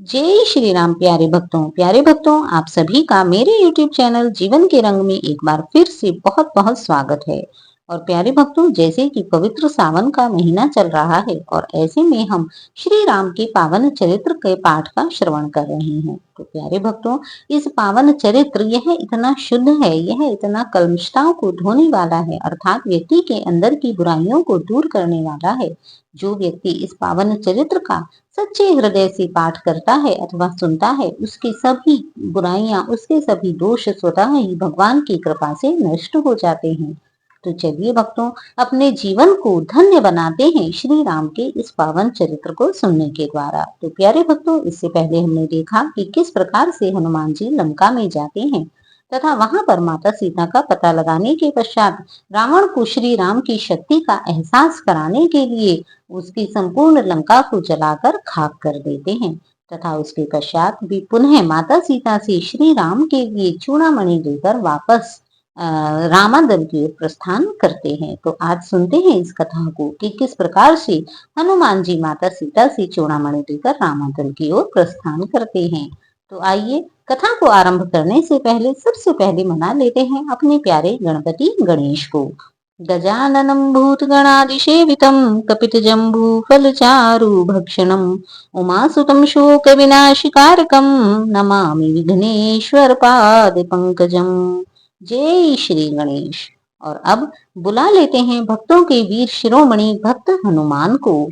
जय श्री राम। प्यारे भक्तों आप सभी का मेरे YouTube चैनल जीवन के रंग में एक बार फिर से बहुत बहुत स्वागत है। और प्यारे भक्तों, जैसे कि पवित्र सावन का महीना चल रहा है और ऐसे में हम श्री राम के पावन चरित्र के पाठ का श्रवण कर रहे हैं। तो प्यारे भक्तों, इस पावन चरित्र यह इतना शुद्ध है, यह इतना कल्मशताओं को धोने वाला है, अर्थात व्यक्ति के अंदर की बुराइयों को दूर करने वाला है। जो व्यक्ति इस पावन चरित्र का सच्चे हृदय से पाठ करता है अथवा सुनता है, उसकी सभी बुराइयां, उसके सभी दोष स्वतः ही भगवान की कृपा से नष्ट हो जाते हैं। तो चलिए भक्तों, अपने जीवन को धन्य बनाते हैं श्री राम के इस पावन चरित्र को सुनने के द्वारा। तो प्यारे भक्तों, इससे पहले हमने देखा कि किस प्रकार से हनुमान जी लंका में जाते हैं तथा वहां पर माता सीता का पता लगाने के पश्चात रावण को श्री राम की शक्ति का एहसास कराने के लिए उसकी संपूर्ण लंका को जलाकर खाक कर देते हैं तथा उसके पश्चात भी पुनः माता सीता से श्री राम के लिए चूड़ामणि लेकर वापस रामादल की ओर प्रस्थान करते हैं। तो आज सुनते हैं इस कथा को कि किस प्रकार से हनुमान जी माता सीता से चूड़ामणि लेकर रामादल की ओर प्रस्थान करते हैं। तो आइए कथा को आरंभ करने से पहले सबसे पहले मना लेते हैं अपने प्यारे गणपति गणेश को। गजाननं भूतगणादिसेवितं कपितजम्बूफलचारुभक्षणम् उमासुतं शोकविनाशकारकं नमामि विघ्नेश्वर पादपंकजम्। जय श्री गणेश। और अब बुला लेते हैं भक्तों के वीर शिरोमणि भक्त हनुमान को।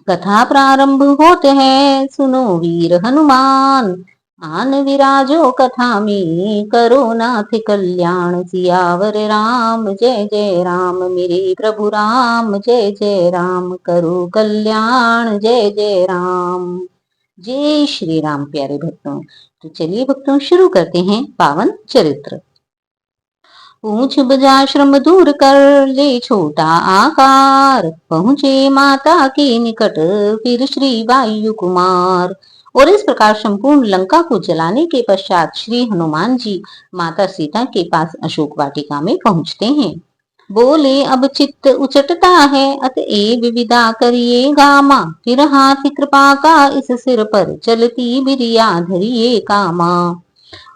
कथा प्रारंभ होते हैं, सुनो वीर हनुमान। आन विराजो कथा में, करो नाथ कल्याण। सियावर राम जय जय राम, मेरे प्रभु राम जय जय राम। करो कल्याण जय जय राम। जय श्री राम। प्यारे भक्तों, तो चलिए भक्तों शुरू करते हैं पावन चरित्र। पूछ बजा श्रम दूर कर, ले छोटा आकार। पहुंचे माता के निकट, फिर श्री वायु कुमार। और इस प्रकार संपूर्ण लंका को जलाने के पश्चात श्री हनुमान जी माता सीता के पास अशोक वाटिका में पहुंचते हैं। बोले अब चित्त उचटता है, अतएव विदा करिए गामा। फिर हाथ कृपा का इस सिर पर, चलती बिरिया धरिए कामा।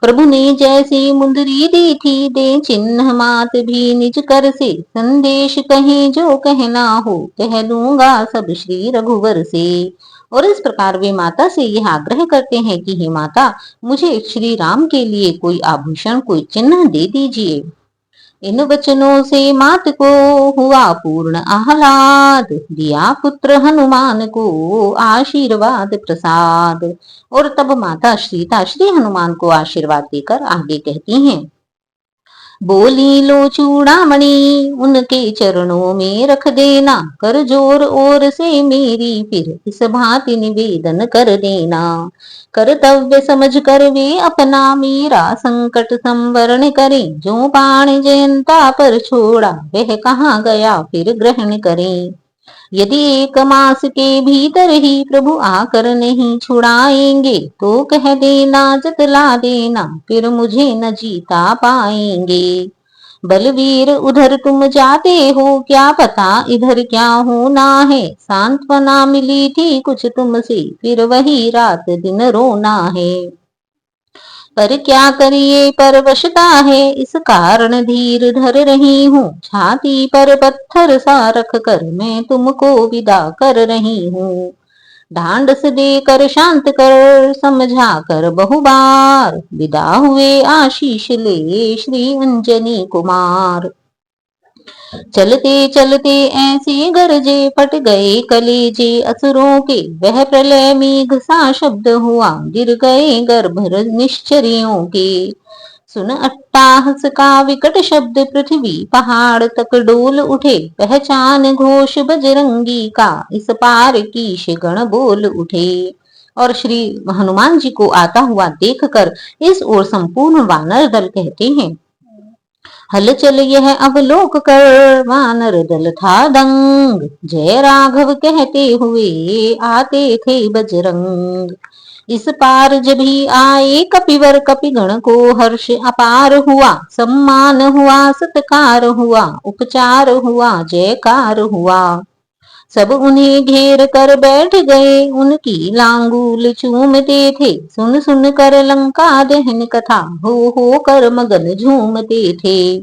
प्रभु ने जैसी मुंदरी दी थी, दे चिन्ह मात भी निज कर से। संदेश कहीं जो कहना हो, कह दूंगा सब श्री रघुवर से। और इस प्रकार वे माता से यह आग्रह करते हैं कि हे माता, मुझे श्री राम के लिए कोई आभूषण, कोई चिन्ह दे दीजिए। इन वचनों से मात को हुआ पूर्ण आह्लाद, दिया पुत्र हनुमान को आशीर्वाद प्रसाद। और तब माता सीता श्री हनुमान को आशीर्वाद देकर आगे कहती हैं। बोली लो चूड़ामणि उनके चरणों में रख देना। कर जोर ओर से मेरी फिर इस भांति निवेदन कर देना। कर्तव्य समझ कर वे अपना मेरा संकट संवरण करें। जो बाण जयंता पर छोड़ा, वह कहाँ गया फिर ग्रहण करें। यदि 1 मास के भीतर ही प्रभु आकर नहीं छुड़ाएंगे, तो कह देना जतला देना, फिर मुझे न जीता पाएंगे। बलवीर उधर तुम जाते हो, क्या पता इधर क्या होना है। सांत्वना मिली थी कुछ तुमसे, फिर वही रात दिन रोना है। पर क्या करिए परवशता है, इस कारण धीर धर रही हूँ। छाती पर पत्थर सा रख कर मैं तुमको विदा कर रही हूँ। ढांढस देकर शांत कर, समझा कर बहुबार। विदा हुए आशीष ले श्री अंजनी कुमार। चलते चलते ऐसे गरजे, पट गए कलेजे असुरों के। वह प्रलय मेघ सा शब्द हुआ, गिर गए गर्भ निश्चरियों के। सुन अट्टाहस का विकट शब्द, पृथ्वी पहाड़ तक डोल उठे। पहचान घोष बजरंगी का, इस पार कीश गण बोल उठे। और श्री हनुमान जी को आता हुआ देखकर इस ओर संपूर्ण वानर दल कहते हैं। हलचल यह अवलोक कर, वानर दल था दंग। जय राघव कहते हुए आते थे बजरंग। इस पार जब ही आए कपिवर, कपिगण को हर्ष अपार हुआ। सम्मान हुआ, सत्कार हुआ, उपचार हुआ, जयकार हुआ। सब उन्हें घेर कर बैठ गए, उनकी लांगूल चूमते थे। सुन सुन कर लंका दहन कथा, हो कर मगन झूमते थे।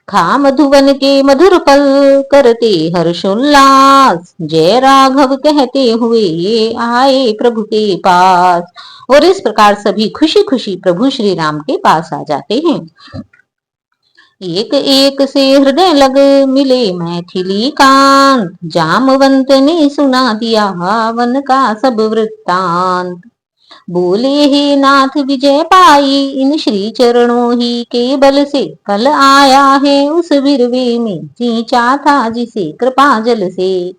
खा मधुवन के मधुर पल, करते हर्षोल्लास, जय राघव कहते हुए ये आए प्रभु के पास। और इस प्रकार सभी खुशी खुशी प्रभु श्री राम के पास आ जाते हैं। एक एक से हृदय लग मिले मैथिली कांत, जामवंत ने सुना दिया वन का सब वृत्तांत। बोले हे नाथ विजय पाई, इन श्री चरणों ही के बल से। कल आया है उस विरवे में, सींचा था जिसे कृपा जल से।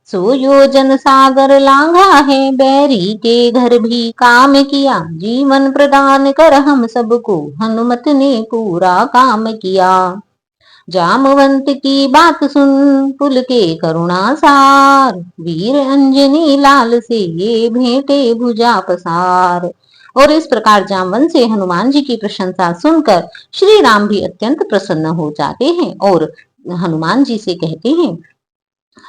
सो योजन सागर लांघा है, बैरी के घर भी काम किया। जीवन प्रदान कर हम सबको, हनुमत ने पूरा काम किया। जामवंत की बात सुन पुल के करुणा सार, वीर अंजनी लाल से ये भेंटे भुजा पसार। और इस प्रकार जामवंत से हनुमान जी की प्रशंसा सुनकर श्री राम भी अत्यंत प्रसन्न हो जाते हैं और हनुमान जी से कहते हैं,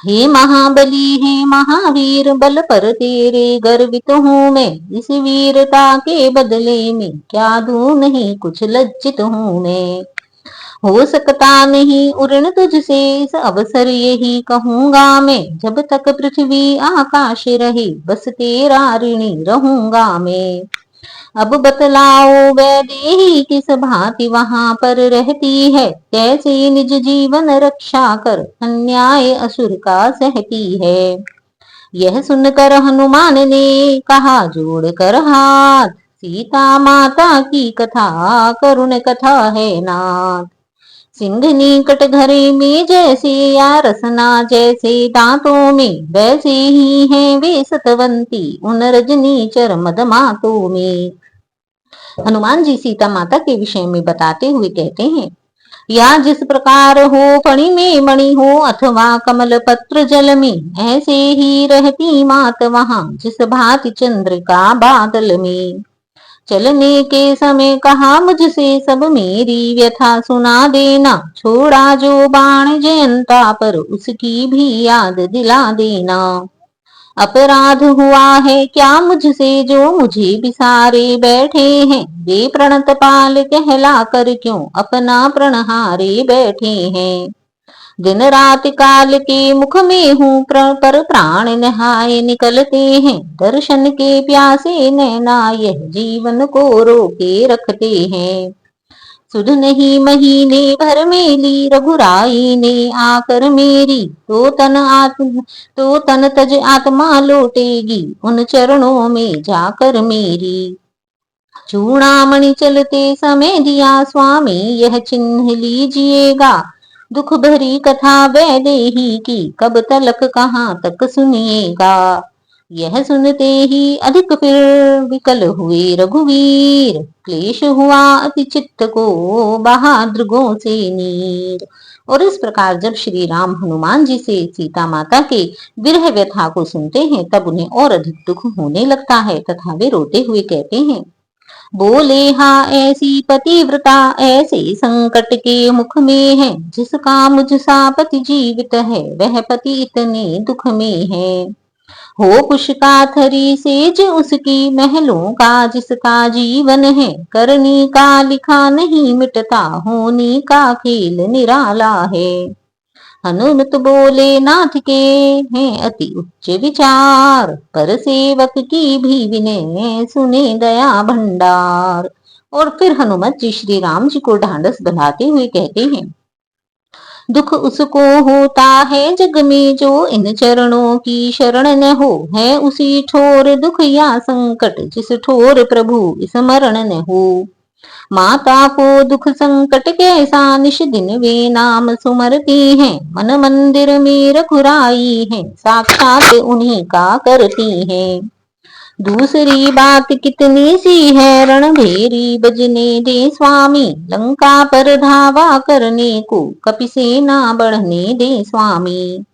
हे महाबली हे महावीर, बल पर तेरे गर्वित हूँ मैं। इस वीरता के बदले में क्या दूं, नहीं कुछ लज्जित हूँ मैं। हो सकता नहीं उड़न तुझसे, इस अवसर यही कहूंगा मैं। जब तक पृथ्वी आकाश रहे, बस तेरा ऋणी रहूंगा मैं। अब बतलाओ वैदेही, किस भांति वहां पर रहती है। कैसे निज जीवन रक्षा कर, अन्याय असुर का सहती है। यह सुनकर हनुमान ने कहा जोड़ कर हाथ, सीता माता की कथा करुण कथा है नाथ। सिंघनी कटघरे में जैसे, या रसना जैसे दांतों में, वैसे ही हैं वे सतवंती उन रजनी चर मदमातों में। हनुमान जी सीता माता के विषय में बताते हुए कहते हैं, या जिस प्रकार हो फणी में मणि हो, अथवा कमल पत्र जल में, ऐसे ही रहती मात वहां, जिस भांति चंद्रिका बादल में। चलने के समय कहा मुझसे सब, मेरी व्यथा सुना देना। छोड़ा जो बाण जयंता पर, उसकी भी याद दिला देना। अपराध हुआ है क्या मुझसे, जो मुझे बिसारे बैठे हैं। वे प्रणत पाल कहला कर, क्यों अपना प्रणहारे बैठे हैं। दिन रात काल के मुख में हूँ, पर प्राण नहाए निकलते हैं। दर्शन के प्यासे नैना, यह जीवन को रोके रखते हैं। सुध नहीं महीने भर में ली, रघुराई ने आकर मेरी। तो तन तज आत्मा लौटेगी, उन चरणों में जाकर मेरी। चूड़ामणि चलते समय दिया स्वामी, यह चिन्ह लीजिएगा। दुख भरी कथा वैदेही की, कब तलक कहाँ तक सुनिएगा। यह सुनते ही अधिक फिर विकल हुए रघुवीर, क्लेश हुआ अति चित्त को बहादुर्गों से नीर। और इस प्रकार जब श्री राम हनुमान जी से सीता माता के विरह व्यथा को सुनते हैं, तब उन्हें और अधिक दुख होने लगता है तथा वे रोते हुए कहते हैं, बोले हाँ ऐसी पतिव्रता, ऐसे संकट के मुख में है। जिसका मुझसा पति जीवित है, वह पति इतने दुख में है। हो कुश का थरी सेज उसकी, महलों का जिसका जीवन है। करनी का लिखा नहीं मिटता, होनी का खेल निराला है। हनुमत बोले नाथ के हैं अति उच्च विचार, पर सेवक की भी विनय सुने दया भंडार। और फिर हनुमत जी श्री राम जी को ढांढस बंधाते हुए कहते हैं, दुख उसको होता है जग में, जो इन चरणों की शरण न हो। है उसी ठोर दुख या संकट, जिस ठोर प्रभु स्मरण न हो। माता को दुख संकट कैसा, निश दिन वे नाम सुमरती हैं। मन मंदिर में रघुराई है, साक्षात उन्हीं का करती हैं। दूसरी बात कितनी सी है, रणभेरी बजने दे स्वामी। लंका पर धावा करने को, कपिसेना बढ़ने दे स्वामी।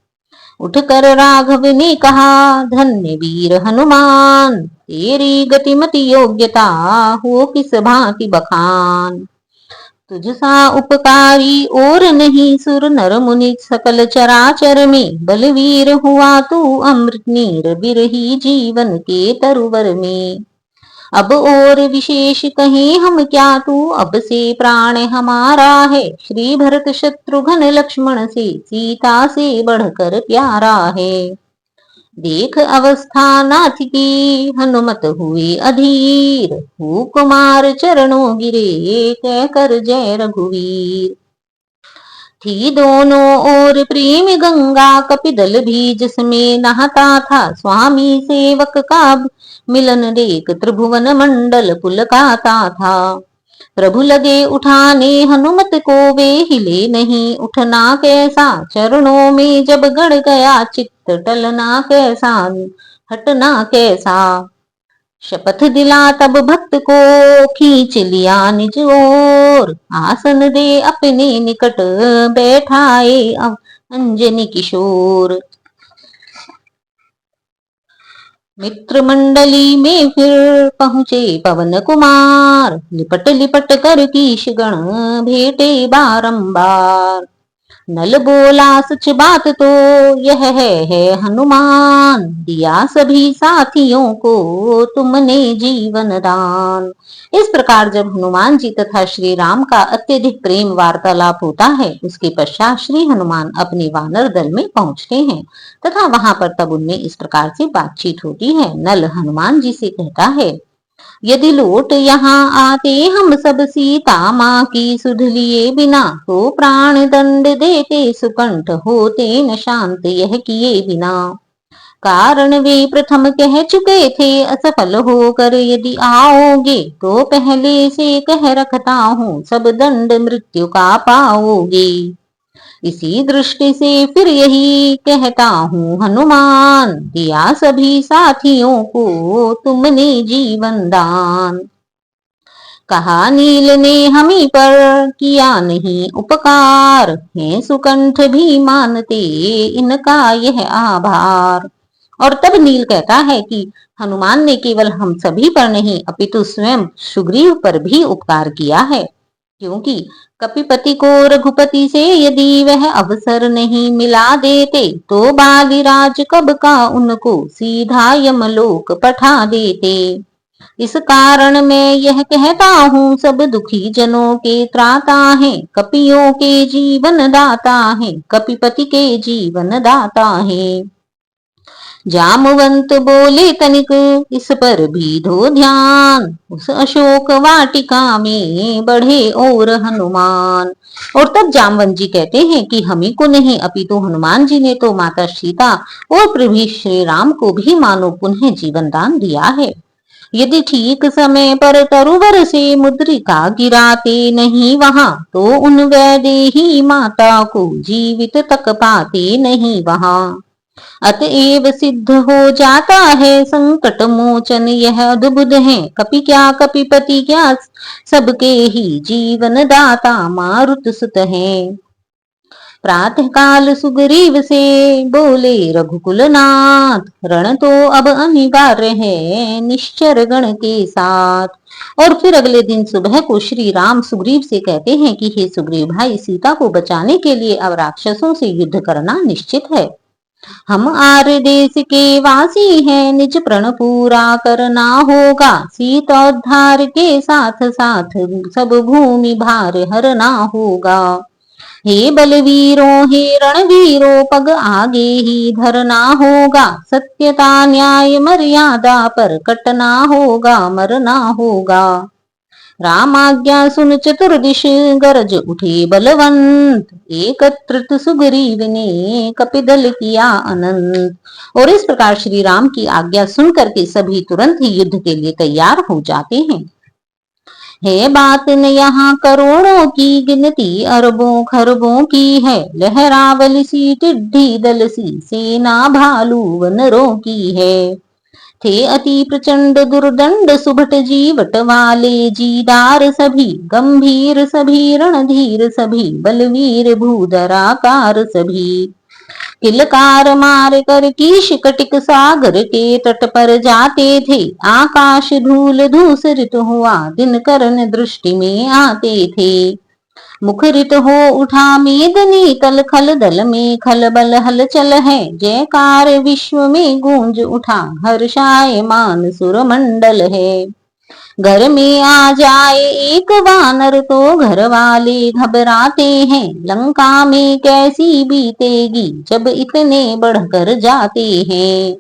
उठकर राघव ने कहा, धन्य वीर हनुमान। तेरी गतिमति योग्यता, हो किस भांति बखान। तुझसा उपकारी और नहीं सुर नर मुनि सकल चराचर में, बलवीर हुआ तू अमृत नीर बिरही जीवन के तरुवर में। अब और विशेष कहें हम क्या, तू अब से प्राण हमारा है, श्री भरत शत्रुघ्न लक्ष्मण से सीता से बढ़कर प्यारा है। देख अवस्था नाथ की हनुमत हुए अधीर, हु कुमार चरणों गिरे कह कर जय रघुवीर। थी दोनों ओर प्रेम गंगा, कपिदल भी जिसमें नहाता था, स्वामी सेवक का मिलन देख त्रिभुवन मंडल पुलकाता था। प्रभु लगे उठाने हनुमत को, वे हिले नहीं उठना कैसा, चरणों में जब गड़ गया चित्त टलना कैसा, हटना कैसा। शपथ दिला तब भक्त को खींच लिया निज ओर, आसन दे अपने निकट बैठाए अंजनी किशोर। मित्र मंडली में फिर पहुंचे पवन कुमार, लिपट लिपट कर कीश गण भेटे बारंबार। नल बोला सच बात तो यह है हनुमान, दिया सभी साथियों को तुमने जीवन दान। इस प्रकार जब हनुमान जी तथा श्री राम का अत्यधिक प्रेम वार्तालाप होता है, उसके पश्चात श्री हनुमान अपने वानर दल में पहुंचते हैं तथा वहां पर तब उनमें इस प्रकार से बातचीत होती है। नल हनुमान जी से कहता है, यदि लौट यहाँ आते हम सब सीता माँ की सुध लिए बिना, तो प्राण दंड देते सुकंठ होते न शांत यह किए बिना। कारण वे प्रथम कह चुके थे, असफल होकर यदि आओगे, तो पहले से कह रखता हूँ सब दंड मृत्यु का पाओगे। इसी दृष्टि से फिर यही कहता हूँ हनुमान, दिया सभी साथियों को तुमने जीवन दान। कहा नील ने हमी पर किया नहीं उपकार, है सुकंठ भी मानते इनका यह आभार। और तब नील कहता है कि हनुमान ने केवल हम सभी पर नहीं अपितु स्वयं सुग्रीव पर भी उपकार किया है, क्योंकि कपिपति को रघुपति से यदि वह अवसर नहीं मिला देते, तो बालिराज कब का उनको सीधा यमलोक पठा देते। इस कारण मैं यह कहता हूँ सब दुखी जनों के त्राता है, कपियों के जीवन दाता है, कपिपति के जीवन दाता है। जामवंत बोले तनिक इस पर भी दो ध्यान, उस अशोक वाटिका में बढ़े और हनुमान। और तब जामवंत जी कहते हैं कि हम ही को नहीं अपितु हनुमान जी ने तो माता सीता और प्रभु श्री राम को भी मानो पुनः जीवन दान दिया है। यदि ठीक समय पर तरुवर से मुद्रिका गिराते नहीं वहां, तो उन वैदेही माता को जीवित तक पाते नहीं वहां। अतएव सिद्ध हो जाता है संकट मोचन यह अद्भुत है, कपि क्या कपिपति क्या सबके ही जीवन दाता मारुत सुत है। प्रातः काल सुग्रीव से बोले रघुकुल नाथ, रण तो अब अनिवार्य है निश्चर गण के साथ। और फिर अगले दिन सुबह को श्री राम सुग्रीव से कहते हैं कि हे सुग्रीव भाई, सीता को बचाने के लिए अब राक्षसों से युद्ध करना निश्चित है। हम आर्य देश के वासी हैं, निज प्रण पूरा करना होगा, सीतोद्धार के साथ साथ सब भूमि भार हरना होगा। हे बलवीरों हे रणवीरों, पग आगे ही धरना होगा, सत्यता न्याय मर्यादा पर कटना होगा मरना होगा। रामाज्ञा सुन चतुर्दिश गरज उठे बलवंत, एकत्रित सुग्रीव ने कपिदल किया अनंत। और इस प्रकार श्री राम की आज्ञा सुन करके सभी तुरंत ही युद्ध के लिए तैयार हो जाते हैं। है बात न यहाँ करोड़ों की गिनती, अरबों खरबों की है, लहरावल सी टिड्ढी दल सी सेना भालू वनरों की है। थे अति प्रचंड दुर्दंड सुभट जीवट वाले जीदार सभी, गंभीर सभी रणधीर सभी, बलवीर भूधराकार सभी। किलकार मार कर कीश कटिक सागर के तट पर जाते थे, आकाश धूल धूसरित हुआ दिन करण दृष्टि में आते थे। मुखरित हो उठा मेदनी तल, खल दल में खलबल हलचल है। जयकार विश्व में गूंज उठा, हर्षायमान सुर मंडल है। घर में आ जाए एक वानर तो घर वाले घबराते हैं। लंका में कैसी बीतेगी जब इतने बढ़कर जाते हैं।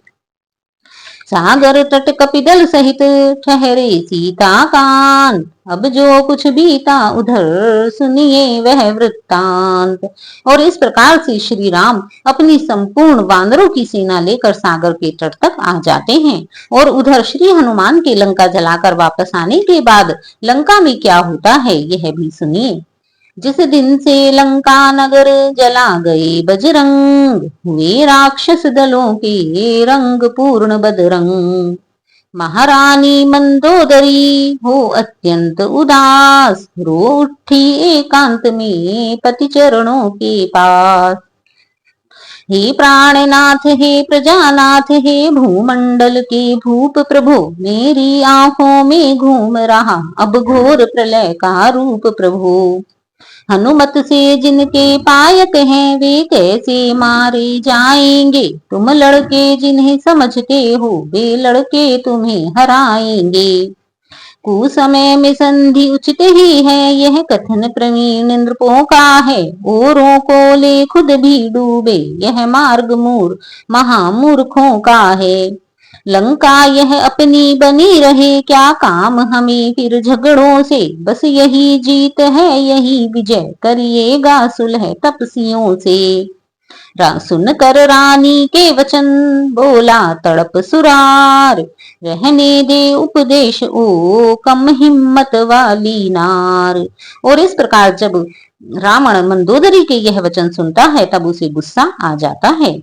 सागर तट कपिदल सहित ठहरे सीता कांत, अब जो कुछ बीता उधर सुनिए वह वृत्तांत। और इस प्रकार से श्री राम अपनी संपूर्ण वानरों की सेना लेकर सागर के तट तक आ जाते हैं। और उधर श्री हनुमान के लंका जलाकर वापस आने के बाद लंका में क्या होता है यह भी सुनिए। जिस दिन से लंका नगर जला गए बजरंग, हुए राक्षस दलों के रंग पूर्ण बदरंग। महारानी मंदोदरी हो अत्यंत उदास, रो उठी एकांत में पति चरणों के पास। हे प्राणनाथ हे प्रजानाथ हे भूमंडल के भूप प्रभु, मेरी आंखों में घूम रहा अब घोर प्रलय का रूप प्रभु। हनुमत से जिनके पायक हैं वे कैसे मारे जाएंगे। तुम लड़के जिन्हें समझते हो वे लड़के तुम्हें हराएंगे। कुसमय में संधि उचित ही है यह कथन प्रवीण नृपों का है। औरों को ले खुद भी डूबे यह मार्ग महामूर्खों का है। लंका यह अपनी बनी रहे क्या काम हमें फिर झगड़ों से। बस यही जीत है यही विजय करिएगा सुलह तपसियों से। सुन कर रानी के वचन बोला तड़प सुरार, रहने दे उपदेश ओ कम हिम्मत वाली नार। और इस प्रकार जब रावण मंदोदरी के यह वचन सुनता है तब उसे गुस्सा आ जाता है।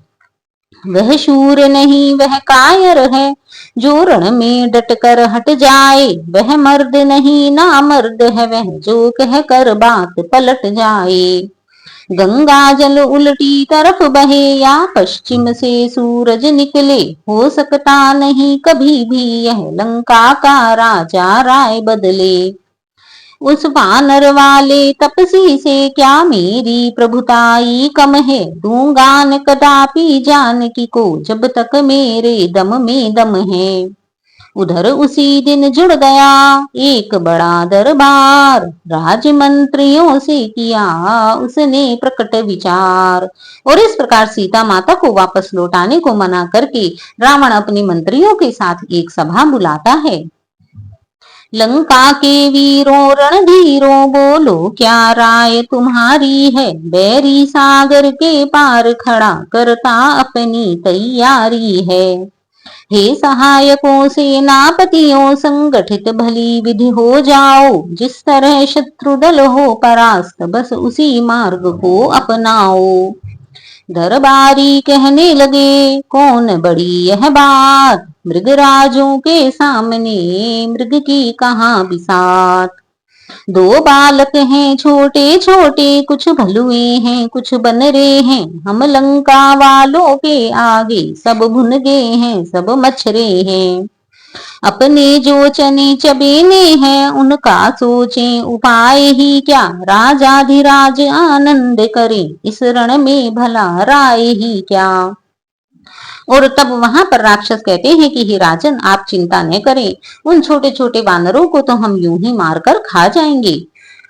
वह शूर नहीं वह कायर है, जो रण में डटकर हट जाए। वह मर्द नहीं ना मर्द है वह, जो कह कर बात पलट जाए। गंगा जल उल्टी तरफ बहे या पश्चिम से सूरज निकले, हो सकता नहीं कभी भी यह लंका का राजा राय बदले। उस वानर वाले तपसी से क्या मेरी प्रभुताई कम है। दूंगा न कदापि जानकी को जब तक मेरे दम में दम है। उधर उसी दिन जुड़ गया एक बड़ा दरबार, राजमंत्रियों से किया उसने प्रकट विचार। और इस प्रकार सीता माता को वापस लौटाने को मना करके रावण अपने मंत्रियों के साथ एक सभा बुलाता है। लंका के वीरों रणधीरों बोलो क्या राय तुम्हारी है। बैरी सागर के पार खड़ा करता अपनी तैयारी है। हे सहायकों सेनापतियों संगठित भली विधि हो जाओ। जिस तरह शत्रु दल हो परास्त बस उसी मार्ग को अपनाओ। दरबारी कहने लगे कौन बड़ी यह बात, मृगराजों के सामने मृग की कहाँ बिसात। दो बालक हैं छोटे छोटे कुछ भलुए हैं कुछ बनरे हैं। हम लंका वालों के आगे सब भुन गए हैं सब मछरे हैं। अपने जो चने चबेने हैं उनका सोचें उपाय ही क्या। राजाधिराज आनंद करे इस रण में भला राय ही क्या। और तब वहां पर राक्षस कहते हैं कि हे राजन आप चिंता न करें, उन छोटे छोटे वानरों को तो हम यूं ही मारकर खा जाएंगे।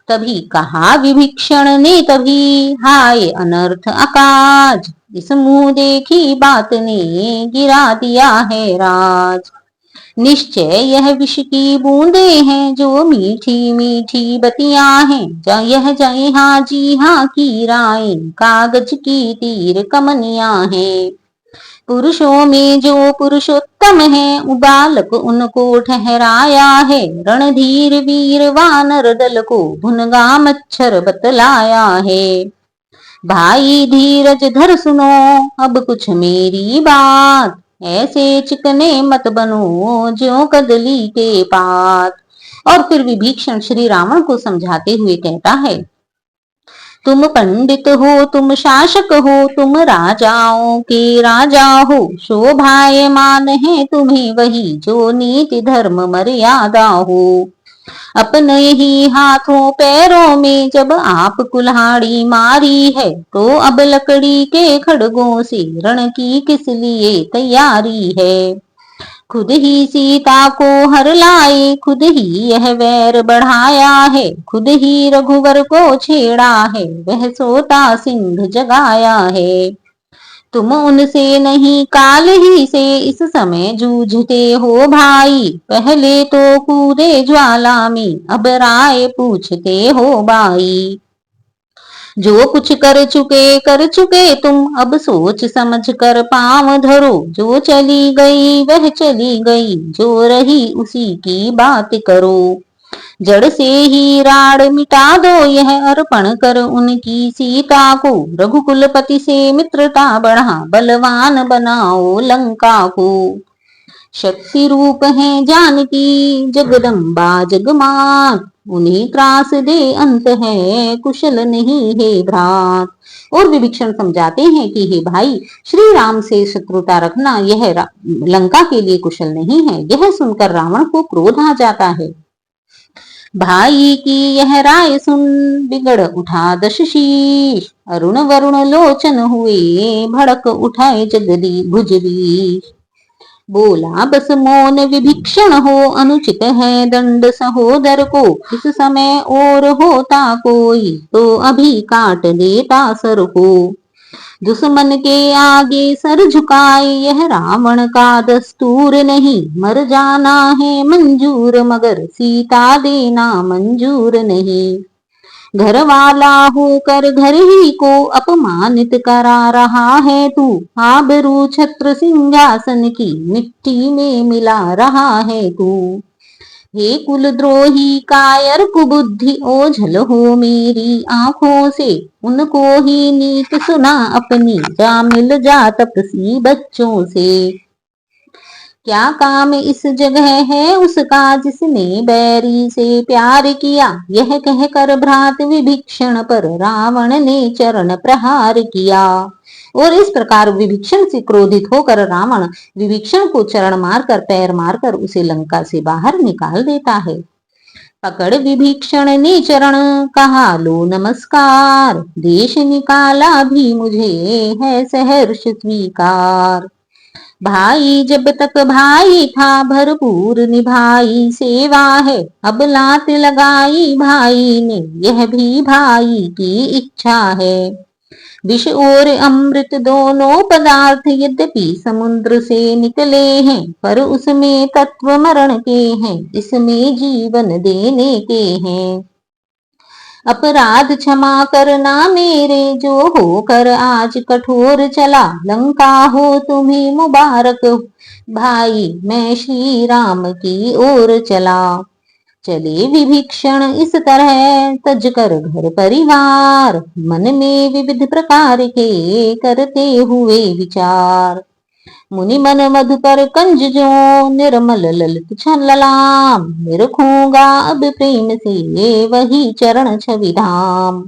तभी कहा विभीषण ने तभी, हाय अनर्थ अकाज, इस मुंह देखी बात ने गिरा दिया है राज। निश्चय यह विष की बूंदे हैं जो मीठी मीठी बतियां हैं। यह जय हाँ जी हाँ की राय कागज की तीर कमनियां हैं। पुरुषों में जो पुरुषोत्तम है बालक उनको ठहराया है। रणधीर वीर वानर दल को भुनगा मच्छर बतलाया है। भाई धीरज धर सुनो अब कुछ मेरी बात, ऐसे चिकने मत बनो ज्यों कदली के पात। और फिर विभीषण श्री रावण को समझाते हुए कहता है, तुम पंडित हो तुम शासक हो तुम राजाओं के राजा हो। शोभायमान है तुम्हें वही जो नीति धर्म मर्यादा हो। अपने ही हाथों पैरों में जब आप कुल्हाड़ी मारी है, तो अब लकड़ी के खड़गों से रण की किस लिए तैयारी है। खुद ही सीता को हर लाए, खुद ही यह वैर बढ़ाया है, खुद ही रघुवर को छेड़ा है, वह सोता सिंह जगाया है। तुम उनसे नहीं काल ही से इस समय जूझते हो भाई, पहले तो कूदे ज्वाला में अब राय पूछते हो बाई। जो कुछ कर चुके तुम अब सोच समझ कर पांव धरो, जो चली गई वह चली गई, जो रही उसी की बात करो। जड़ से ही राड़ मिटा दो यह अर्पण कर उनकी सीता को, रघुकुलपति से मित्रता बढ़ा बलवान बनाओ लंका को। शक्ति रूप है जानकी जगदम्बा जगमात, उन्हीं त्रास दे अंत है कुशल नहीं है भ्रात। और विभीषण समझाते हैं कि हे भाई, श्री राम से शत्रुता रखना यह लंका के लिए कुशल नहीं है। यह सुनकर रावण को क्रोध आ जाता है। भाई की यह राय सुन बिगड़ उठा दश शीश, अरुण वरुण लोचन हुए भड़क उठाए जगदी भुजरी। बोला बस मौन विभीषण हो, अनुचित है दंड सहोदर को, इस समय और होता कोई तो अभी काट देता सर को। दुश्मन के आगे सर झुकाए यह रावण का दस्तूर नहीं, मर जाना है मंजूर मगर सीता देना मंजूर नहीं। घर वाला होकर घर ही को अपमानित करा रहा है तू, आबरू छत्र सिंहासन की मिट्टी में मिला रहा है तू। हे कुलद्रोही कायर कुबुद्धि ओझल हो मेरी आंखों से, उनको ही नीत सुना अपनी जा मिल जा तपसी बच्चों से। क्या काम इस जगह है उसका जिसने बैरी से प्यार किया, यह कहकर भ्रात विभीषण पर रावण ने चरण प्रहार किया। और इस प्रकार विभीषण से क्रोधित होकर रावण विभीषण को चरण मारकर पैर मारकर उसे लंका से बाहर निकाल देता है। पकड़ विभीषण ने चरण कहा लो नमस्कार, देश निकाला भी मुझे है सहर्ष स्वीकार। भाई जब तक भाई था भरपूर निभाई सेवा है, अब लात लगाई भाई ने यह भी भाई की इच्छा है। विष और अमृत दोनों पदार्थ यद्यपि समुद्र से निकले हैं, पर उसमें तत्व मरण के हैं, इसमें जीवन देने के हैं। अपराध क्षमा करना मेरे जो होकर आज कठोर चला, लंका हो तुम्हें मुबारक भाई मैं श्री राम की ओर चला। चले विभीषण इस तरह तज कर घर परिवार, मन में विविध प्रकार के करते हुए विचार। मुनि मन मधुकर कंज जो निर्मल ललित छललाम, निरखूंगा अब प्रेम से वही चरण छवि धाम।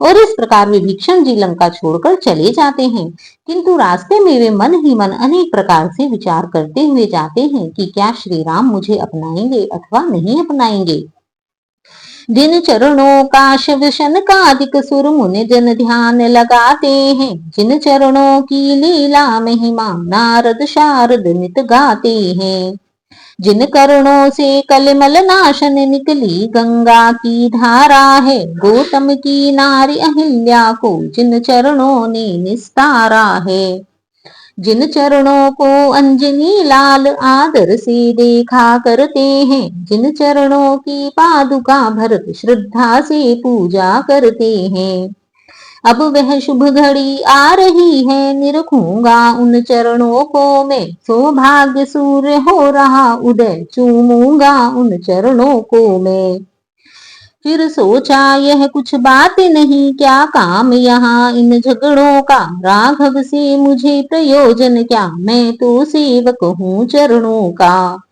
और इस प्रकार विभीषण जी लंका छोड़कर चले जाते हैं, किंतु रास्ते में वे मन ही मन अनेक प्रकार से विचार करते हुए जाते हैं कि क्या श्री राम मुझे अपनाएंगे अथवा नहीं अपनाएंगे। जिन चरणों का शिव शनकादिक सुर मुनि जन ध्यान लगाते हैं, जिन चरणों की लीला महिमा नारद शारद नित गाते हैं, जिन करणों से कलमल नाशन निकली गंगा की धारा है, गौतम की नारी अहिल्या को जिन चरणों ने निस्तारा है। जिन चरणों को अंजनी लाल आदर से देखा करते हैं, जिन चरणों की पादुका भरत श्रद्धा से पूजा करते हैं, अब वह शुभ घड़ी आ रही है निरखूंगा उन चरणों को मैं, सौभाग्य सूर्य हो रहा उदय चूमूंगा उन चरणों को मैं। फिर सोचा यह कुछ बात नहीं, क्या काम यहाँ इन झगड़ों का, राघव से मुझे प्रयोजन क्या, मैं तो सेवक हूँ चरणों का।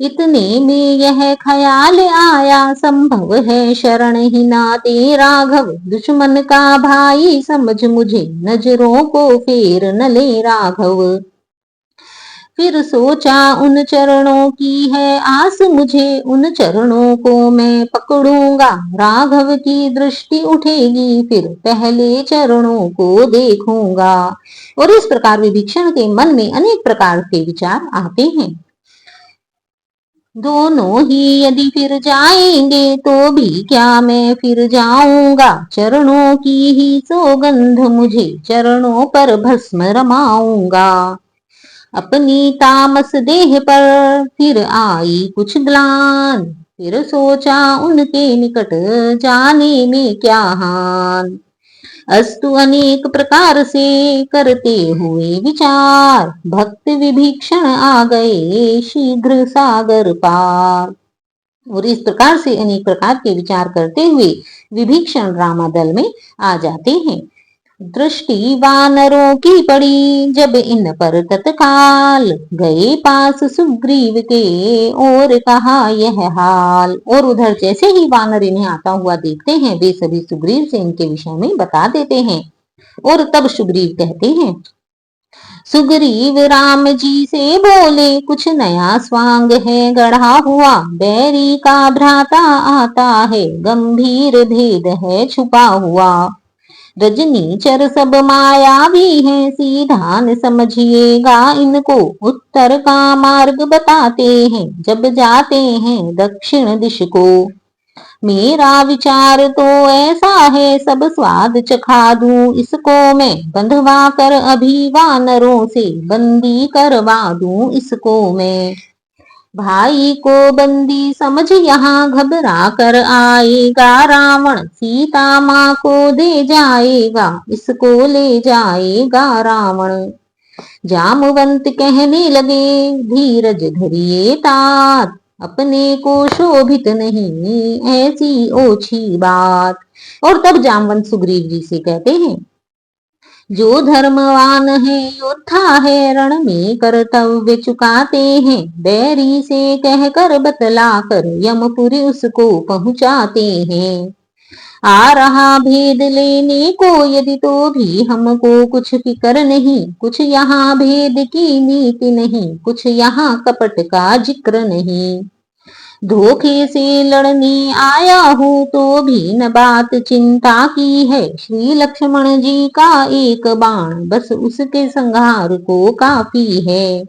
इतने में यह ख्याल आया संभव है शरण ही ना दे राघव, दुश्मन का भाई समझ मुझे नजरों को फेर न ले राघव। फिर सोचा उन चरणों की है आस मुझे, उन चरणों को मैं पकड़ूंगा। राघव की दृष्टि उठेगी फिर पहले चरणों को देखूंगा। और इस प्रकार विभीषण के मन में अनेक प्रकार के विचार आते हैं। दोनों ही यदि फिर जाएंगे तो भी क्या मैं फिर जाऊंगा। चरणों की ही सौगंध मुझे, चरणों पर भस्म रमाऊंगा। अपनी तामस देह पर फिर आई कुछ ग्लान, फिर सोचा उनके निकट जाने में क्या हान। अस्तु अनेक प्रकार से करते हुए विचार, भक्त विभीषण आ गए शीघ्र सागर पार। और इस प्रकार से अनेक प्रकार के विचार करते हुए विभीषण रामादल में आ जाते हैं। दृष्टि वानरों की पड़ी जब इन पर तत्काल, गए पास सुग्रीव के और कहा यह हाल। और उधर जैसे ही वानर इन्हें आता हुआ देखते हैं वे सभी सुग्रीव से इनके विषय में बता देते हैं। और तब सुग्रीव कहते हैं, सुग्रीव राम जी से बोले कुछ नया स्वांग है गढ़ा हुआ। बैरी का भ्राता आता है, गंभीर भेद है छुपा हुआ। रजनीचर सब मायावी है, सीधा न समझिएगा इनको। उत्तर का मार्ग बताते हैं, जब जाते हैं दक्षिण दिश को। मेरा विचार तो ऐसा है, सब स्वाद चखा दूं इसको मैं। बंधवा कर अभी वानरों से, बंदी करवा दूं इसको मैं। भाई को बंदी समझ यहाँ घबरा कर आएगा रावण। सीता माँ को दे जाएगा, इसको ले जाएगा रावण। जामवंत कहने लगे धीरज धरिए तात, अपने को शोभित नहीं ऐसी ओछी बात। और तब जामवंत सुग्रीव जी से कहते हैं, जो धर्मवान है योद्धा है, रण में कर्तव्य चुकाते हैं। बैरी से कहकर बतला कर यमपुरी उसको पहुंचाते हैं। आ रहा भेद लेने को यदि तो भी हमको कुछ फिकर नहीं। कुछ यहाँ भेद की नीति नहीं, कुछ यहाँ कपट का जिक्र नहीं। धोखे से लड़ने आया हूँ तो भी न बात चिंता की है। श्री लक्ष्मण जी का एक बाण बस उसके संहार को काफी है।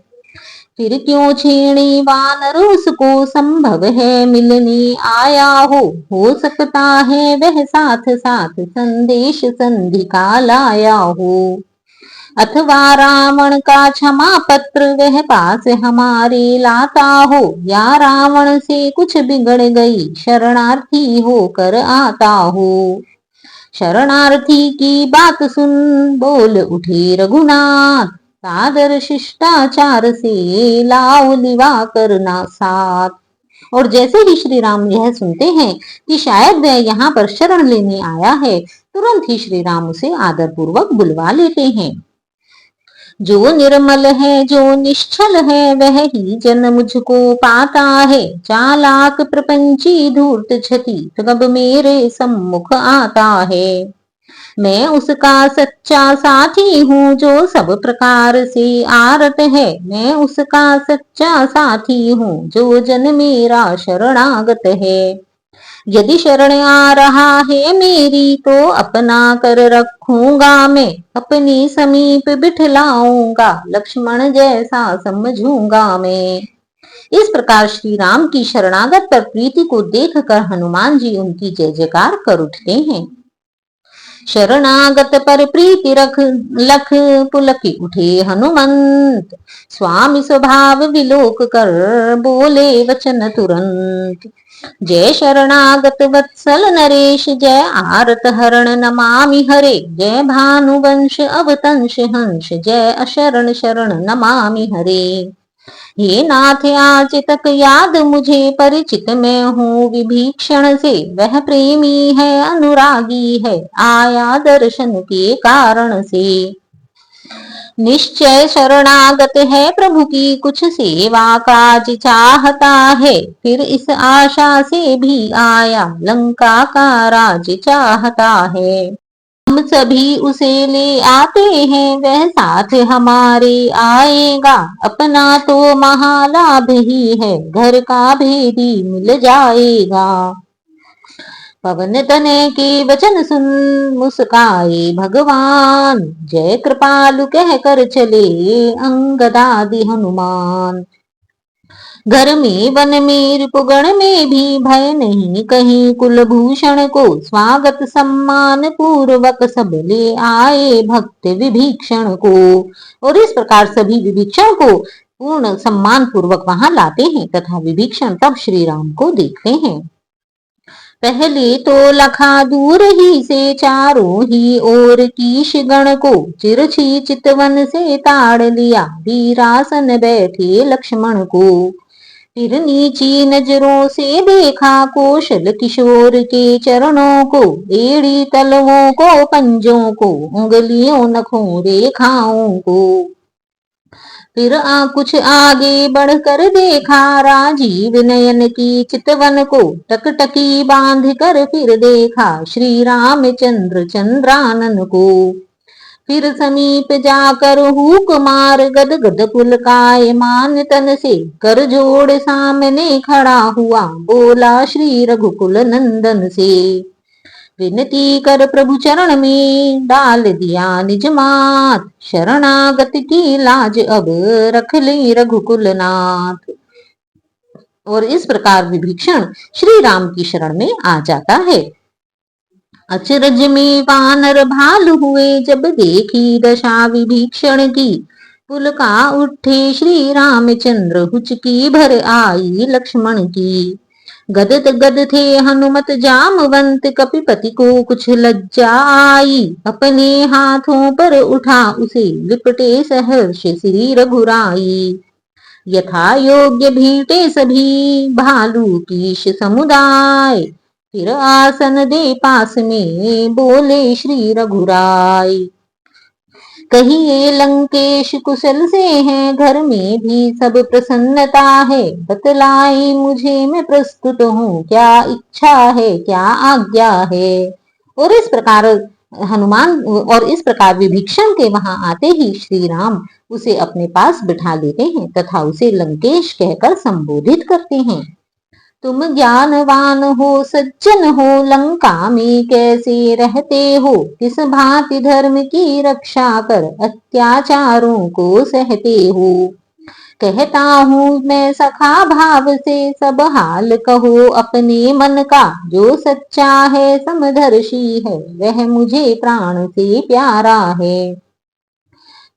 फिर क्यों छेड़े वानर उसको, संभव है मिलने आया हो सकता है वह साथ साथ संदेश संधि का लाया हो। अथवा रावण का क्षमा पत्र वह पास हमारे लाता हो। या रावण से कुछ बिगड़ गई, शरणार्थी होकर आता हो। शरणार्थी की बात सुन बोल उठे रघुनाथ, सादर शिष्टाचार से लाओ लिवा करना साथ। और जैसे ही श्री राम यह सुनते हैं कि शायद वह यहाँ पर शरण लेने आया है, तुरंत ही श्री राम उसे आदर पूर्वक बुलवा लेते हैं। जो निर्मल है जो निश्चल है वह ही जन मुझको पाता है। चालाक प्रपंची धूर्त क्षति तब मेरे सम्मुख आता है। मैं उसका सच्चा साथी हूँ जो सब प्रकार से आरत है। मैं उसका सच्चा साथी हूँ जो जन मेरा शरणागत है। यदि शरण आ रहा है मेरी तो अपना कर रखूंगा मैं। अपने समीप बिठलाऊंगा, लक्ष्मण जैसा समझूंगा मैं। इस प्रकार श्री राम की शरणागत पर प्रीति को देखकर हनुमान जी उनकी जय जयकार कर उठते हैं। शरणागत पर प्रीति रख लख पुलकी उठे हनुमंत। स्वामी स्वभाव विलोक कर बोले वचन तुरंत। जय शरणागत वत्सल नरेश, जय आरत हरण नमामि हरे। जय भानुवंश अवतंश हंस, जय अशरण शरण नमामि हरे। हे नाथ आज तक याद मुझे परिचित मैं हूँ विभीषण से। वह प्रेमी है अनुरागी है, आया दर्शन के कारण से। निश्चय शरणागत है प्रभु की, कुछ सेवा काज चाहता है। फिर इस आशा से भी आया, लंका का राज चाहता है। हम सभी उसे ले आते हैं, वह साथ हमारे आएगा। अपना तो महालाभ ही है, घर का भेदी मिल जाएगा। पवन तनय के वचन सुन मुस्काए भगवान, जय कृपालु कह कर चले अंगदादि हनुमान। घर में वन में रिपुगण में भी भय नहीं कहीं, कुलभूषण को स्वागत सम्मान पूर्वक सब ले आए भक्त विभीषण को। और इस प्रकार सभी विभीषण को पूर्ण सम्मान पूर्वक वहां लाते हैं तथा विभीषण तब श्री राम को देखते हैं। पहले तो लखा दूर ही से चारों ही ओर कीश गण को, चिरछी चितवन से ताड़ लिया वीरासन बैठे लक्ष्मण को। फिर नीची नजरों से देखा कौशल किशोर के चरणों को, एड़ी तलवों को पंजों को उंगलियों नखों रेखाओं को। फिर कुछ आगे बढ़कर देखा राजीव नयन की चितवन को, टकटकी बांध कर फिर देखा श्री रामचंद्र चंद्रानन को। फिर समीप जाकर हुक मार गद गद पुलकायमान तन से, कर जोड़ सामने खड़ा हुआ बोला श्री रघुकुल नंदन से। विनती कर प्रभु चरण में डाल दिया निज मात, शरणागत की लाज अब रख ले रघुकुल नाथ। और इस प्रकार विभीषण श्री राम की शरण में आ जाता है। अचरज में वानर भालु हुए जब देखी दशा विभीषण की, पुलका उठे श्री रामचंद्र हुचकी भर आई लक्ष्मण की। गद गद थे हनुमत जामवंत, कपिपति को कुछ लज्जा आई, अपने हाथों पर उठा उसे लिपटे सहर्ष श्री रघुराई। यथा योग्य भीटे सभी भालू कीश समुदाय, फिर आसन दे पास में बोले श्री रघुराय। कहिए लंकेश कुशल से हैं, घर में भी सब प्रसन्नता है। बतलाई मुझे मैं प्रस्तुत हूँ, क्या इच्छा है क्या आज्ञा है। और इस प्रकार हनुमान और इस प्रकार विभीषण के वहां आते ही श्री राम उसे अपने पास बिठा लेते हैं तथा उसे लंकेश कहकर संबोधित करते हैं। तुम ज्ञानवान हो सज्जन हो, लंका में कैसे रहते हो, किस भांति धर्म की रक्षा कर अत्याचारों को सहते हो। कहता हूँ मैं सखा भाव से, सब हाल कहो अपने मन का, जो सच्चा है समदर्शी है वह मुझे प्राण से प्यारा है।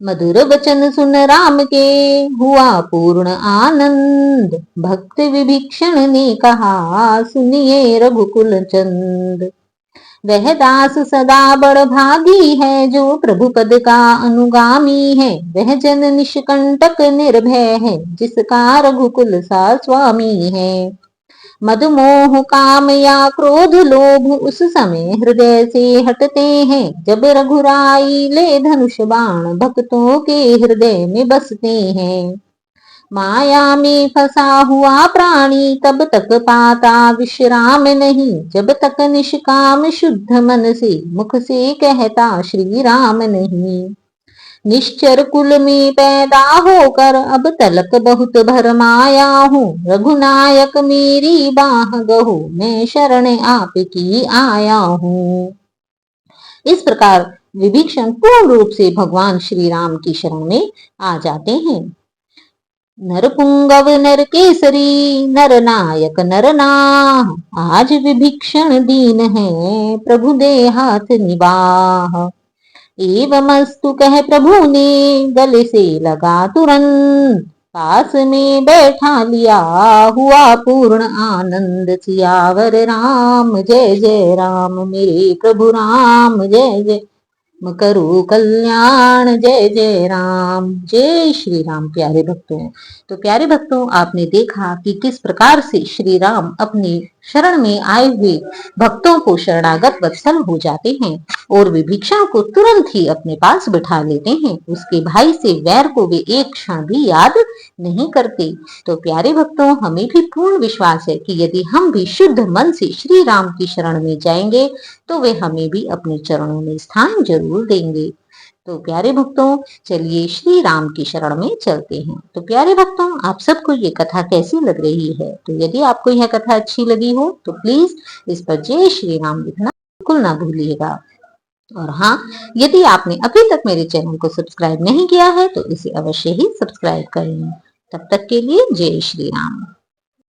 मधुर वचन सुन राम के हुआ पूर्ण आनंद, भक्त विभीषण ने कहा सुनिए रघुकुल चंद। वह दास सदा बड़ भागी है, जो प्रभु पद का अनुगामी है। वह जन निष्कंटक निर्भय है, जिसका रघुकुल सा स्वामी है। मद मोह काम या क्रोध लोभ उस समय हृदय से हटते हैं, जब रघुराई ले धनुष बाण भक्तों के हृदय में बसते हैं। माया में फंसा हुआ प्राणी तब तक पाता विश्राम नहीं, जब तक निष्काम शुद्ध मन से मुख से कहता श्री राम नहीं। निश्चर कुल में पैदा होकर अब तलक बहुत भरमाया हूँ, रघुनायक मेरी बाह गहो मैं शरण आपकी आया हूँ। इस प्रकार विभीषण पूर्ण रूप से भगवान श्री राम की शरण में आ जाते हैं। नर पुंगव नर केसरी नर नायक नर नाह, आज विभीषण दीन है प्रभु दे हाथ निबाह। एवमस्तु कह प्रभु ने गले से लगा तुरंत, पास में बैठा लिया हुआ पूर्ण आनंद। सियावर राम जय जय राम, मेरे प्रभु राम जय जय। करो कल्याण। जय जय राम। जय श्री राम। प्यारे भक्तों, तो प्यारे भक्तों, आपने देखा कि किस प्रकार से श्री राम अपने शरण में आए हुए भक्तों को शरणागत वत्सल हो जाते हैं और वे भिक्षा को तुरंत ही अपने पास बिठा लेते हैं। उसके भाई से वैर को वे एक क्षण भी याद नहीं करते। तो प्यारे भक्तों, हमें भी पूर्ण विश्वास है कि यदि हम भी शुद्ध मन से श्री राम की शरण में जाएंगे तो वे हमें भी अपने चरणों में स्थान जरूर देंगे। तो प्यारे भक्तों, चलिए श्री राम की शरण में चलते हैं। तो प्यारे भक्तों, आप सबको ये कथा कैसी लग रही है? तो यदि आपको यह कथा अच्छी लगी हो तो प्लीज इस पर जय श्री राम लिखना बिल्कुल ना भूलिएगा। और हाँ, यदि आपने अभी तक मेरे चैनल को सब्सक्राइब नहीं किया है तो इसे अवश्य ही सब्सक्राइब करें। तब तक के लिए जय श्री राम।